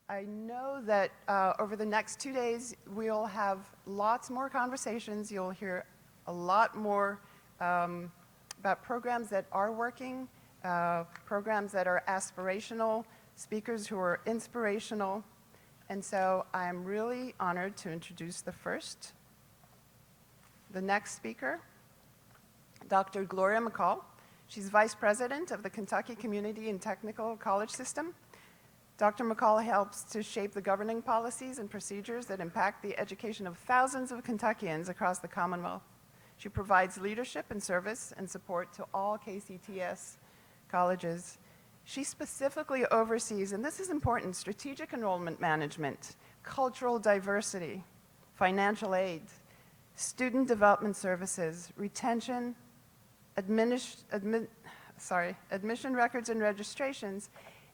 I know that over the next 2 days, we'll have lots more conversations. You'll hear a lot more about programs that are working, programs that are aspirational, speakers who are inspirational. And so I'm really honored to introduce the next speaker, Dr. Gloria McCall. She's Vice President of the Kentucky Community and Technical College System. Dr. McCall helps to shape the governing policies and procedures that impact the education of thousands of Kentuckians across the Commonwealth. She provides leadership and service and support to all KCTS colleges. She specifically oversees, and this is important, strategic enrollment management, cultural diversity, financial aid, student development services, retention, admission records and registrations,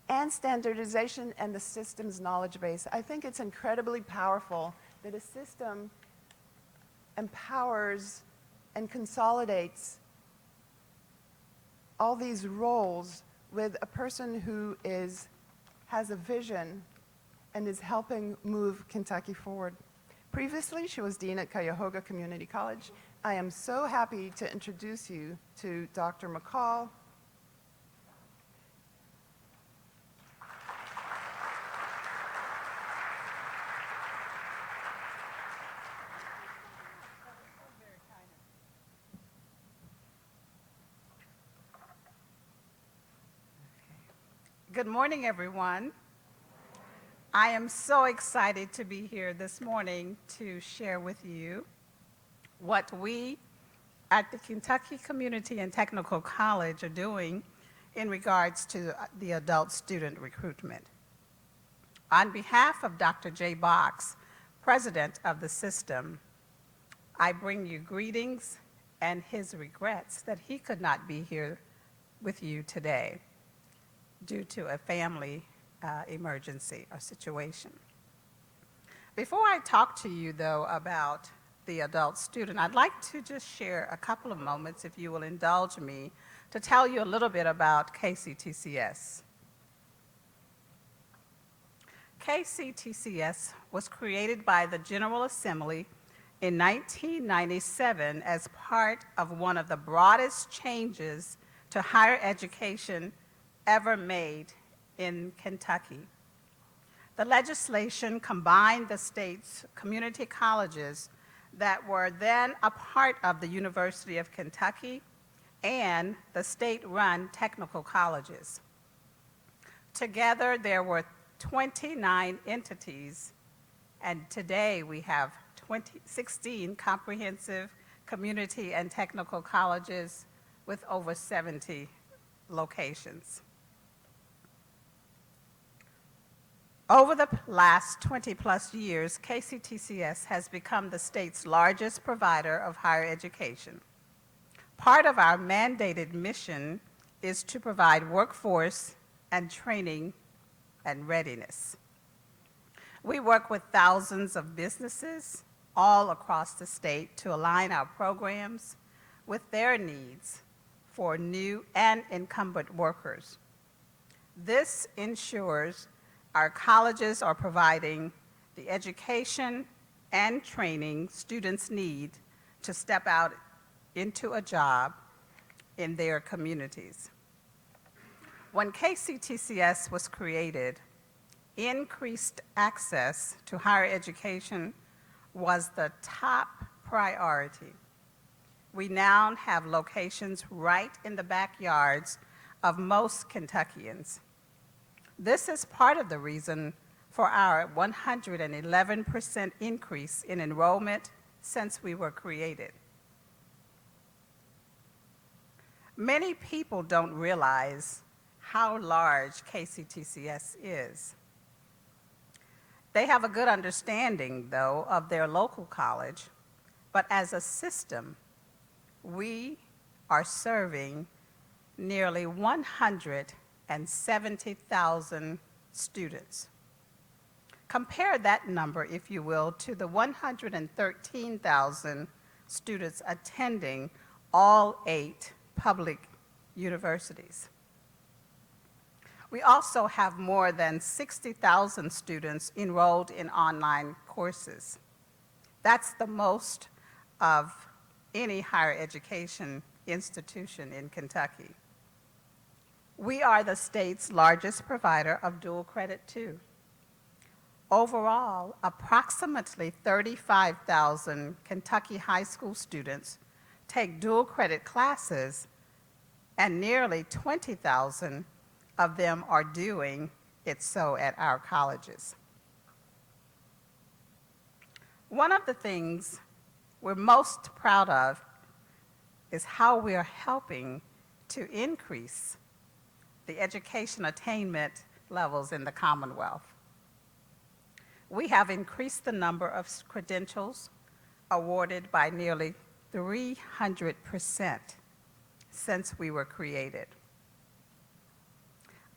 and standardization and the system's knowledge base. I think it's incredibly powerful that a system empowers and consolidates all these roles with a person who has a vision and is helping move Kentucky forward. Previously, she was dean at Cuyahoga Community College. I am so happy to introduce you to Dr. McCall. Good morning, everyone. I am so excited to be here this morning to share with you what we at the Kentucky Community and Technical College are doing in regards to the adult student recruitment. On behalf of Dr. J. Box, President of the system, I bring you greetings and his regrets that he could not be here with you today due to a family emergency or situation. Before I talk to you, though, about the adult student, I'd like to just share a couple of moments, if you will indulge me, to tell you a little bit about KCTCS. KCTCS was created by the General Assembly in 1997 as part of one of the broadest changes to higher education ever made in Kentucky. The legislation combined the state's community colleges that were then a part of the University of Kentucky and the state-run technical colleges. Together, there were 29 entities, and today we have 16 comprehensive community and technical colleges with over 70 locations. Over the last 20-plus years, KCTCS has become the state's largest provider of higher education. Part of our mandated mission is to provide workforce and training and readiness. We work with thousands of businesses all across the state to align our programs with their needs for new and incumbent workers. This ensures our colleges are providing the education and training students need to step out into a job in their communities. When KCTCS was created, increased access to higher education was the top priority. We now have locations right in the backyards of most Kentuckians. This is part of the reason for our 111% increase in enrollment since we were created. Many people don't realize how large KCTCS is. They have a good understanding, though, of their local college, but as a system, we are serving nearly 170,000 students. Compare that number, if you will, to the 113,000 students attending all 8 public universities. We also have more than 60,000 students enrolled in online courses. That's the most of any higher education institution in Kentucky. We are the state's largest provider of dual credit too. Overall, approximately 35,000 Kentucky high school students take dual credit classes, and nearly 20,000 of them are doing it so at our colleges. One of the things we're most proud of is how we are helping to increase the education attainment levels in the Commonwealth. We have increased the number of credentials awarded by nearly 300% since we were created.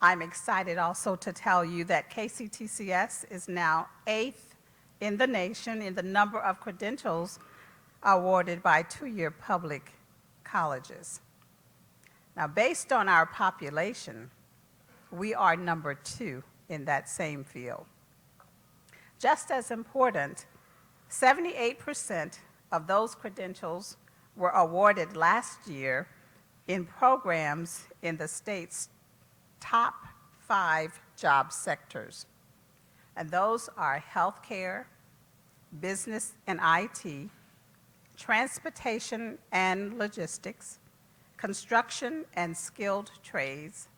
I'm excited also to tell you that KCTCS is now 8th in the nation in the number of credentials awarded by two-year public colleges. Now, based on our population, we are number 2 in that same field. Just as important, 78% of those credentials were awarded last year in programs in the state's top 5 job sectors. And those are healthcare, business and IT, transportation and logistics, construction and skilled trades,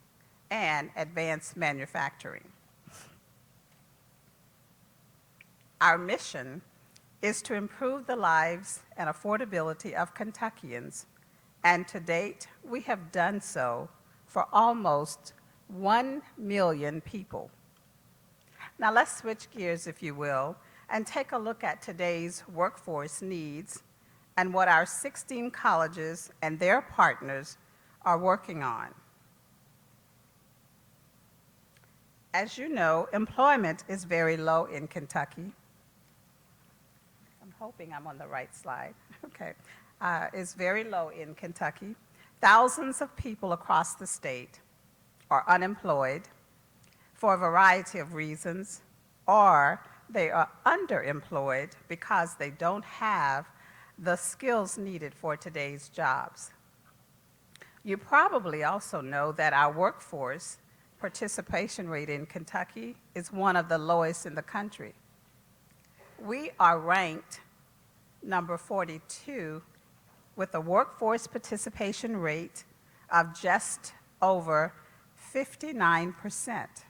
and advanced manufacturing. Our mission is to improve the lives and affordability of Kentuckians, and to date, we have done so for almost 1 million people. Now let's switch gears, if you will, and take a look at today's workforce needs and what our 16 colleges and their partners are working on. As you know, employment is very low in Kentucky. I'm hoping I'm on the right slide. Okay. Is very low in Kentucky. Thousands of people across the state are unemployed for a variety of reasons, or they are underemployed because they don't have the skills needed for today's jobs. You probably also know that our workforce participation rate in Kentucky is one of the lowest in the country. We are ranked number 42 with a workforce participation rate of just over 59%.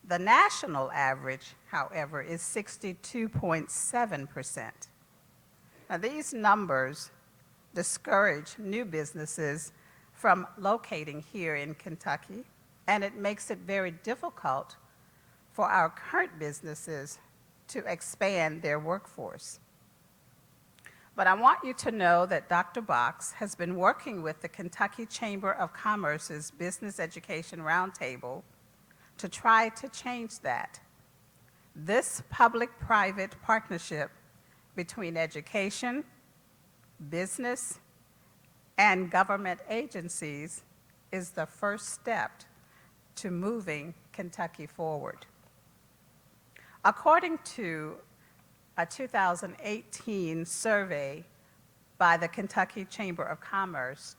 The national average, however, is 62.7%. Now, these numbers discourage new businesses from locating here in Kentucky, and it makes it very difficult for our current businesses to expand their workforce. But I want you to know that Dr. Box has been working with the Kentucky Chamber of Commerce's Business Education Roundtable to try to change that. This public-private partnership between education, business, and government agencies is the first step to moving Kentucky forward. According to a 2018 survey by the Kentucky Chamber of Commerce,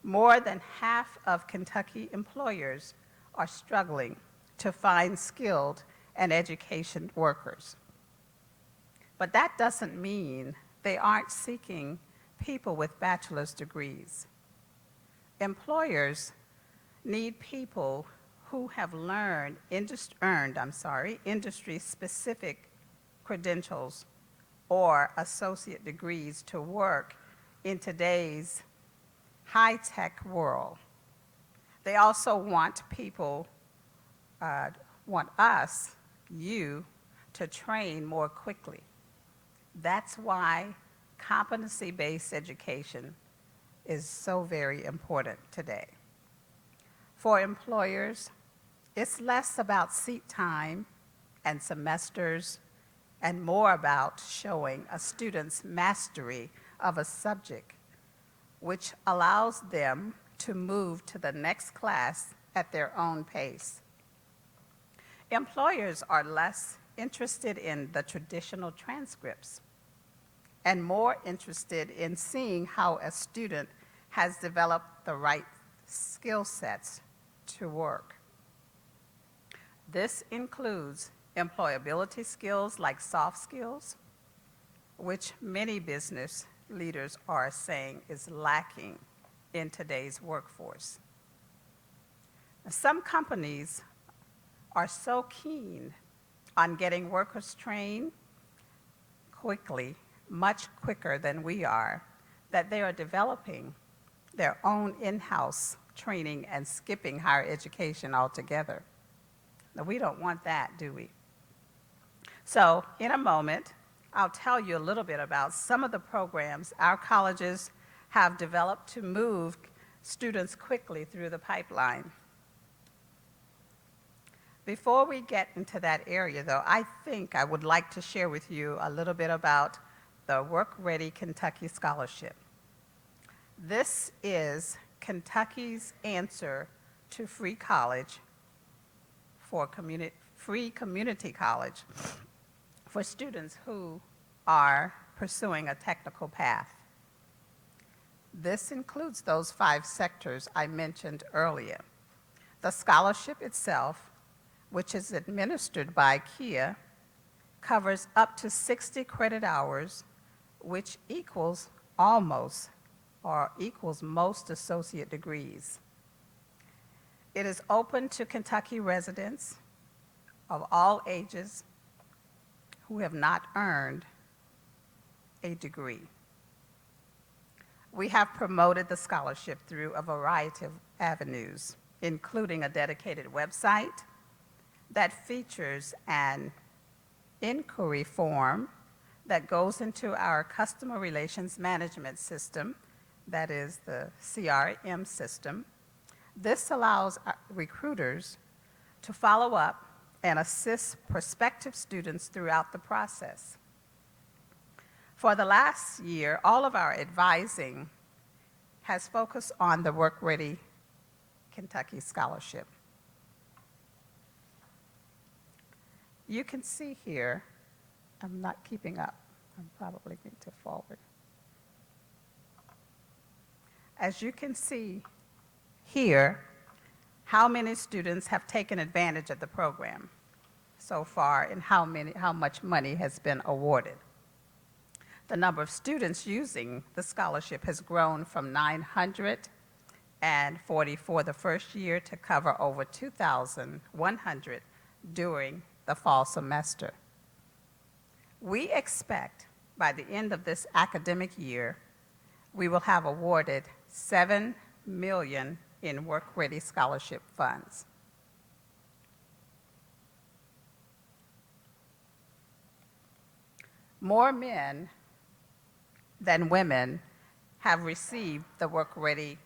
more than half of Kentucky employers are struggling to find skilled and education workers. But that doesn't mean they aren't seeking people with bachelor's degrees. Employers need people who have earned industry-specific credentials or associate degrees to work in today's high-tech world. They also want people, you, to train more quickly. That's why competency-based education is so very important today. For employers, it's less about seat time and semesters and more about showing a student's mastery of a subject, which allows them to move to the next class at their own pace. Employers are less interested in the traditional transcripts and more interested in seeing how a student has developed the right skill sets to work. This includes employability skills like soft skills, which many business leaders are saying is lacking in today's workforce. Some companies are so keen on getting workers trained quickly, much quicker than we are, that they are developing their own in-house training and skipping higher education altogether. Now, we don't want that, do we? So, in a moment, I'll tell you a little bit about some of the programs our colleges have developed to move students quickly through the pipeline. Before we get into that area, though, I think I would like to share with you a little bit about the Work Ready Kentucky Scholarship. This is Kentucky's answer to free college for free community college for students who are pursuing a technical path. This includes those 5 sectors I mentioned earlier. The scholarship itself, which is administered by KIA, covers up to 60 credit hours, which equals almost or equals most associate degrees. It is open to Kentucky residents of all ages who have not earned a degree. We have promoted the scholarship through a variety of avenues, including a dedicated website that features an inquiry form that goes into our customer relations management system, that is the CRM system. This allows recruiters to follow up and assist prospective students throughout the process. For the last year, all of our advising has focused on the Work Ready Kentucky Scholarship. You can see here, I'm not keeping up. I'm probably going to forward. As you can see here, how many students have taken advantage of the program so far and how much money has been awarded. The number of students using the scholarship has grown from 944 the first year to cover over 2,100 during the fall semester. We expect by the end of this academic year, we will have awarded $7 million in Work Ready scholarship funds. More men than women have received the Work Ready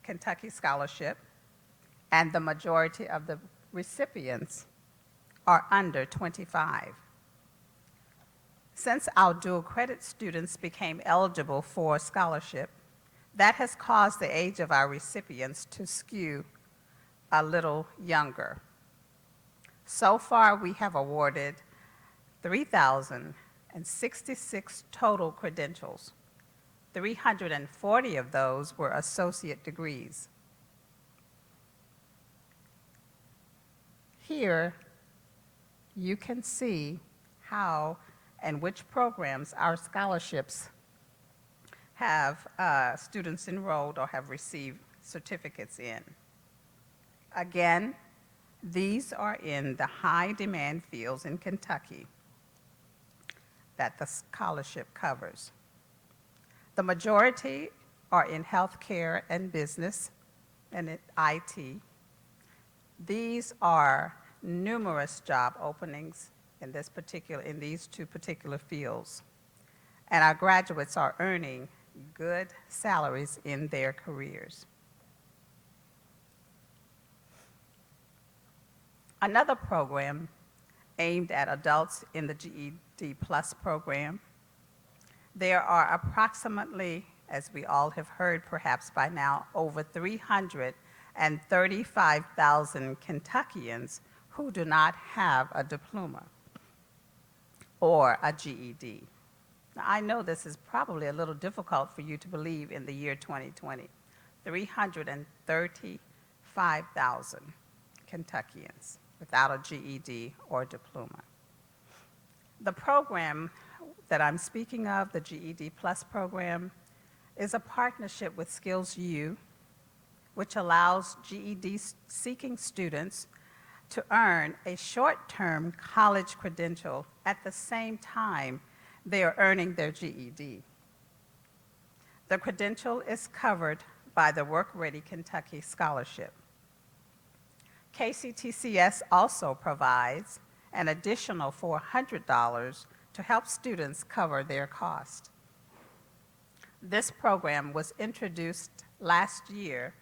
Kentucky Scholarship, and the majority of the recipients are under 25. Since our dual credit students became eligible for a scholarship, that has caused the age of our recipients to skew a little younger. So far, we have awarded 3,066 total credentials. 340 of those were associate degrees. Here, you can see how and which programs our scholarships have students enrolled or have received certificates in. Again, these are in the high demand fields in Kentucky that the scholarship covers. The majority are in healthcare and business and in IT. These are numerous job openings in these 2 particular fields. And our graduates are earning good salaries in their careers. Another program aimed at adults in the GED Plus program. There are approximately, as we all have heard perhaps by now, over 350 and 35,000 Kentuckians who do not have a diploma or a GED. Now, I know this is probably a little difficult for you to believe in the year 2020. 335,000 Kentuckians without a GED or diploma. The program that I'm speaking of, the GED Plus program, is a partnership with Skills U, which allows GED-seeking students to earn a short-term college credential at the same time they are earning their GED. The credential is covered by the Work Ready Kentucky Scholarship. KCTCS also provides an additional $400 to help students cover their cost. This program was introduced last year,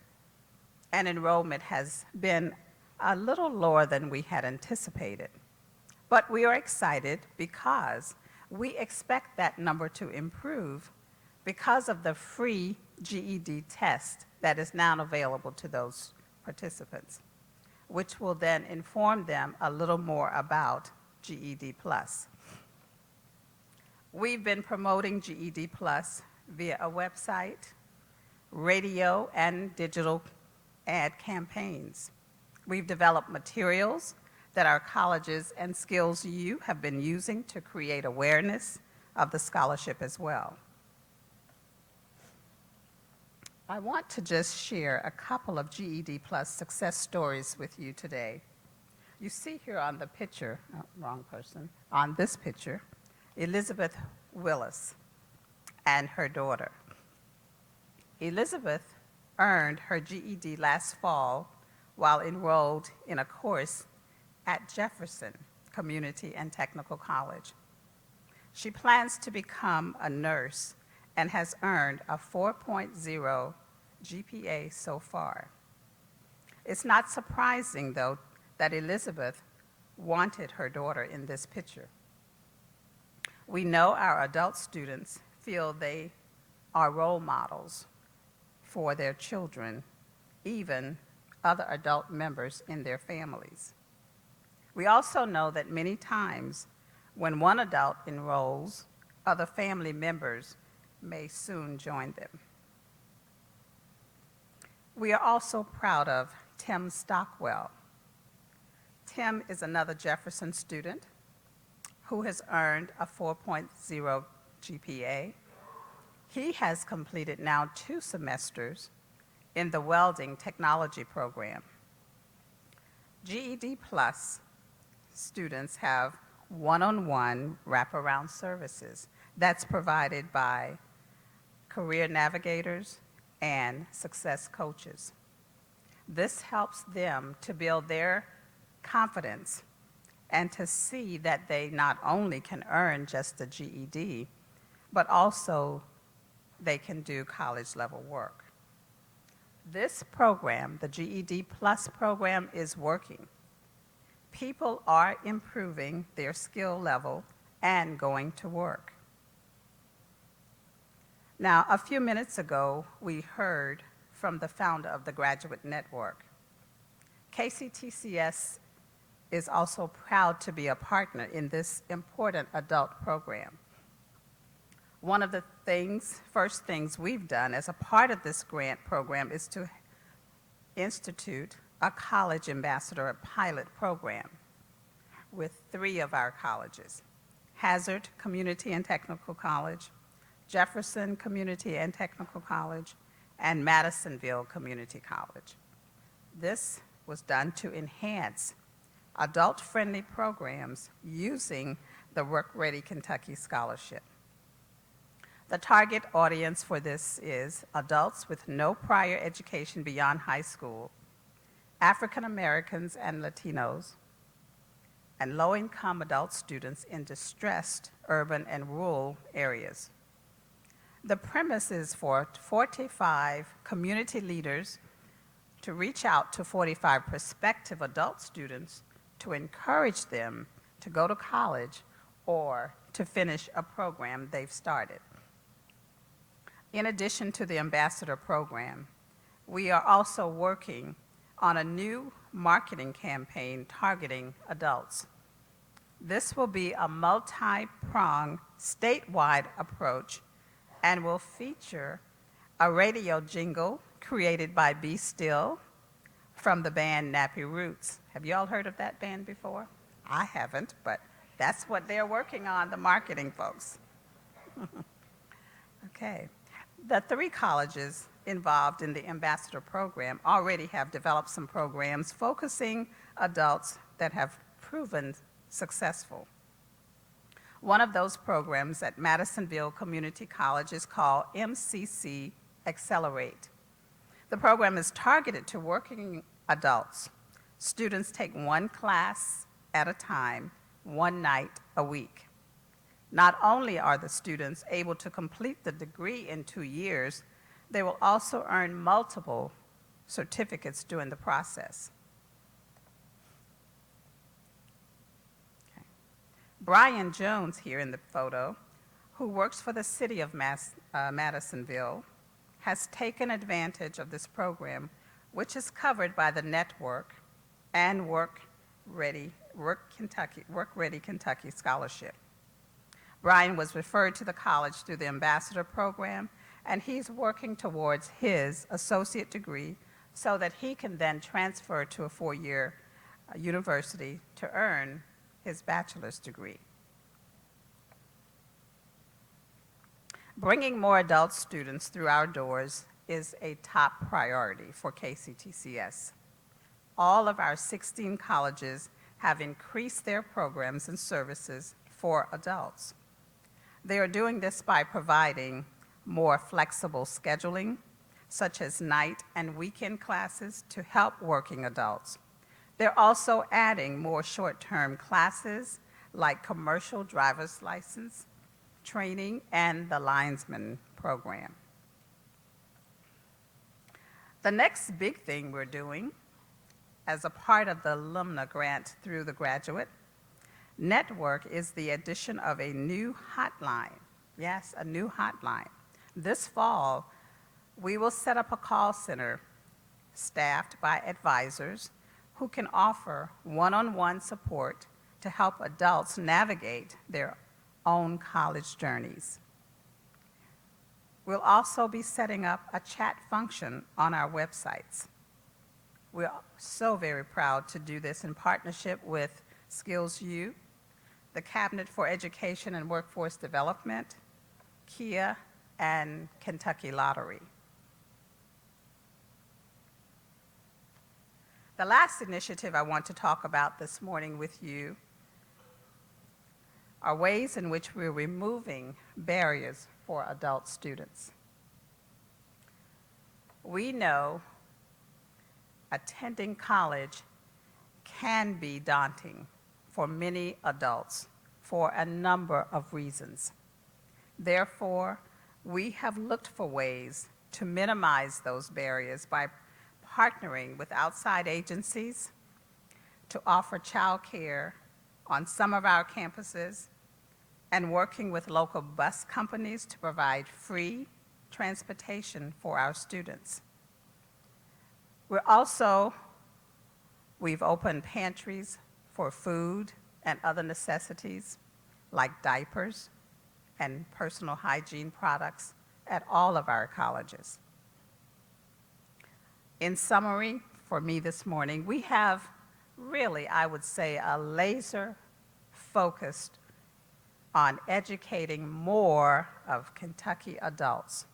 and enrollment has been a little lower than we had anticipated. But we are excited because we expect that number to improve because of the free GED test that is now available to those participants, which will then inform them a little more about GED Plus. We've been promoting GED Plus via a website, radio, and digital ad campaigns. We've developed materials that our colleges and Skills U have been using to create awareness of the scholarship as well. I want to just share a couple of GED Plus success stories with you today. You see here on the picture, oh, wrong person, on this picture, Elizabeth Willis and her daughter. Elizabeth earned her GED last fall while enrolled in a course at Jefferson Community and Technical College. She plans to become a nurse and has earned a 4.0 GPA so far. It's not surprising, though, that Elizabeth wanted her daughter in this picture. We know our adult students feel they are role models for their children, even other adult members in their families. We also know that many times when one adult enrolls, other family members may soon join them. We are also proud of Tim Stockwell. Tim is another Jefferson student who has earned a 4.0 GPA. He has completed now 2 semesters in the welding technology program. GED Plus students have one-on-one wraparound services that's provided by career navigators and success coaches. This helps them to build their confidence and to see that they not only can earn just a GED, but also they can do college-level work. This program, the GED Plus program, is working. People are improving their skill level and going to work. Now, a few minutes ago, we heard from the founder of the Graduate Network. KCTCS is also proud to be a partner in this important adult program. One of the first things we've done as a part of this grant program is to institute a college ambassador pilot program with 3 of our colleges: Hazard Community and Technical College, Jefferson Community and Technical College, and Madisonville Community College. This was done to enhance adult-friendly programs using the Work Ready Kentucky Scholarship. The target audience for this is adults with no prior education beyond high school, African Americans and Latinos, and low-income adult students in distressed urban and rural areas. The premise is for 45 community leaders to reach out to 45 prospective adult students to encourage them to go to college or to finish a program they've started. In addition to the ambassador program, we are also working on a new marketing campaign targeting adults. This will be a multi-pronged statewide approach and will feature a radio jingle created by Be Still from the band Nappy Roots. Have you all heard of that band before? I haven't, but that's what they're working on, the marketing folks. Okay. The 3 colleges involved in the ambassador program already have developed some programs focusing adults that have proven successful. One of those programs at Madisonville Community College is called MCC Accelerate. The program is targeted to working adults. Students take 1 class at a time, 1 night a week. Not only are the students able to complete the degree in 2 years, they will also earn multiple certificates during the process. Okay. Brian Jones here in the photo, who works for the city of Madisonville, has taken advantage of this program, which is covered by the network and Work Ready Kentucky Scholarship. Brian was referred to the college through the ambassador program, and he's working towards his associate degree so that he can then transfer to a 4-year university to earn his bachelor's degree. Bringing more adult students through our doors is a top priority for KCTCS. All of our 16 colleges have increased their programs and services for adults. They are doing this by providing more flexible scheduling, such as night and weekend classes to help working adults. They're also adding more short-term classes like commercial driver's license training and the linesman program. The next big thing we're doing as a part of the alumna grant through the graduate network is the addition of a new hotline. Yes, a new hotline. This fall, we will set up a call center staffed by advisors who can offer one-on-one support to help adults navigate their own college journeys. We'll also be setting up a chat function on our websites. We're so very proud to do this in partnership with SkillsU, the Cabinet for Education and Workforce Development, KIA, and Kentucky Lottery. The last initiative I want to talk about this morning with you are ways in which we're removing barriers for adult students. We know attending college can be daunting for many adults for a number of reasons. Therefore, we have looked for ways to minimize those barriers by partnering with outside agencies to offer child care on some of our campuses and working with local bus companies to provide free transportation for our students. We've opened pantries for food and other necessities like diapers and personal hygiene products at all of our colleges. In summary, for me this morning, we have really, I would say, a laser focused on educating more of Kentucky adults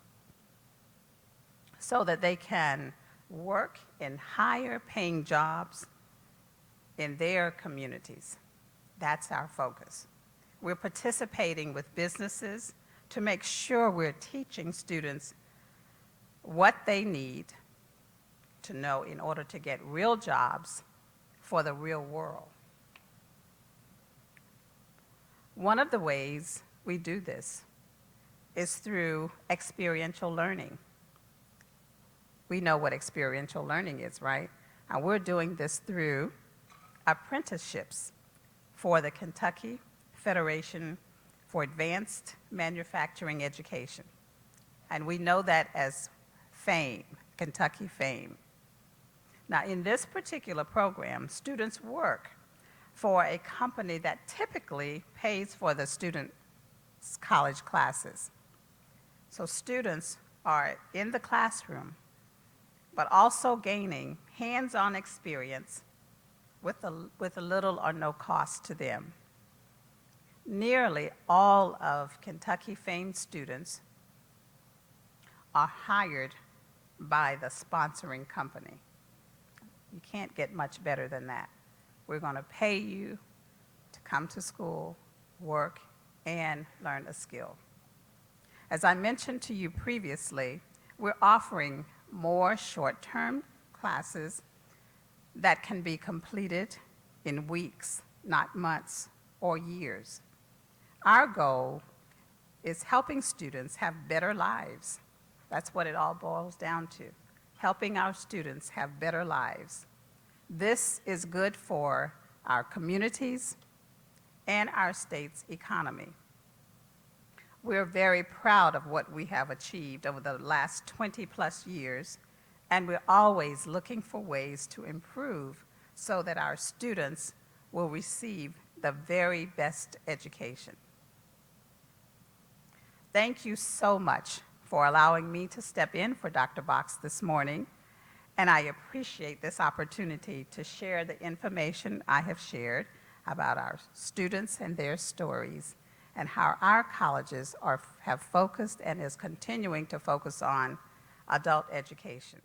so that they can work in higher paying jobs in their communities. That's our focus. We're participating with businesses to make sure we're teaching students what they need to know in order to get real jobs for the real world. One of the ways we do this is through experiential learning. We know what experiential learning is, right? And we're doing this through apprenticeships for the Kentucky Federation for Advanced Manufacturing Education. And we know that as FAME, Kentucky FAME. Now, in this particular program, students work for a company that typically pays for the students' college classes. So students are in the classroom, but also gaining hands-on experience with a little or no cost to them. Nearly all of Kentucky famed students are hired by the sponsoring company. You can't get much better than that. We're going to pay you to come to school, work, and learn a skill. As I mentioned to you previously, we're offering more short-term classes that can be completed in weeks, not months or years. Our goal is helping students have better lives. That's what it all boils down to, helping our students have better lives. This is good for our communities and our state's economy. We're very proud of what we have achieved over the last 20+ years, and we're always looking for ways to improve so that our students will receive the very best education. Thank you so much for allowing me to step in for Dr. Box this morning, and I appreciate this opportunity to share the information I have shared about our students and their stories, and how our colleges have focused and is continuing to focus on adult education.